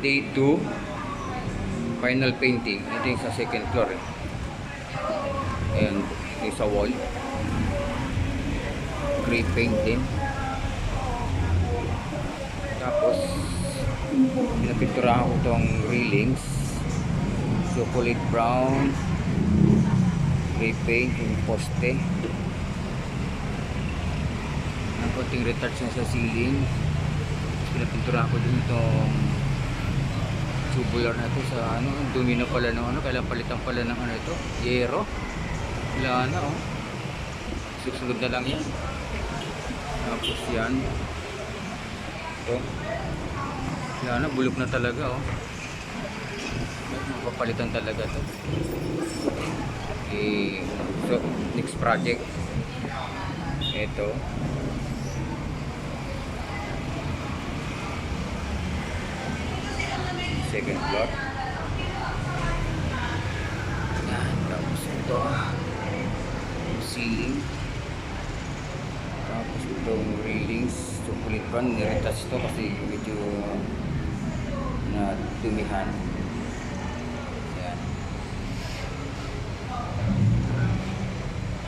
Day 2, final painting. Ito yung sa second floor eh. And yung sa wall, gray paint din. Tapos pinapinturahan ko tong railings, chocolate brown, gray paint yung poste. Ang konting retouch na sa ceiling. Pinapinturahan ko din itong tubular na ito sa ano, dumi na pala ng ano, kailangan palitan pala ng ano ito, yero. Wala na oh. Susunod na lang yan. Tapos yan. Ito. Wala na, bulok na talaga oh. Mapapalitan talaga to. So, next project. Ito. Second floor. Yan, tapos ito ceiling, tapos itong railings, chocolate brown, niretouch ito kasi medyo na tumihan. Yan.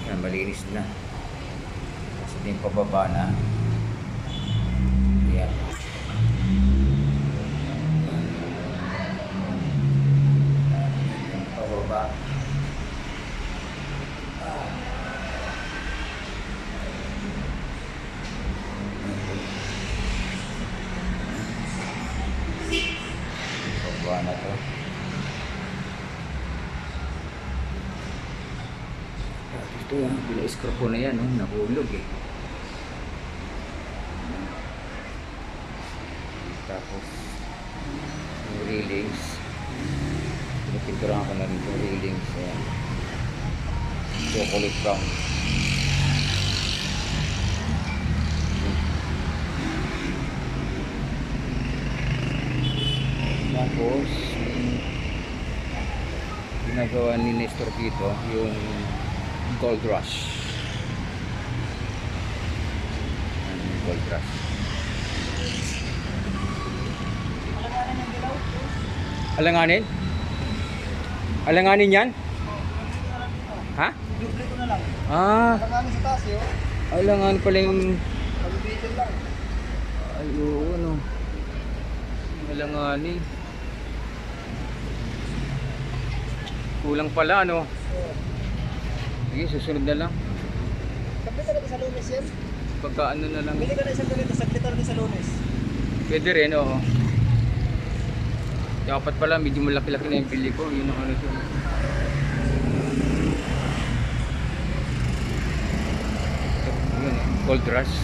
Yan, malinis na kasi ito yung pababa na. Yan. Pababa. Pababa na to. Ito yung bila-screw ko na yan, oh, nahulog eh. Tapos yung railings, pinipinturahan ko na rin yung railings. Ayan. Chocolate brown. Tapos ginagawa ni Nestor dito yung gold rush. Gold rush. Alanganin? Alanganin yan? Ha? Duble ko na lang. Ah, Alanganin sa taas yun. alangan pala yung... Pag-ubitin lang. Ay, oo, ano. Alanganin. Kulang pala, ano. Sige, susunod na lang. Kapit ka na sa lunes yan. Pagka ano na lang. Bili ka na isang ganito, saglit na rin sa lunes. Pwede rin, oo. Dapat pala, medyo malaki-laki na yung pili ko. Yun ang ano ito. Yun, gold rush.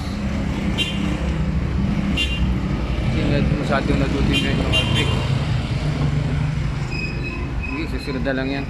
Hindi masyadong nadutin na yung electric. Sige, susunod na lang yan.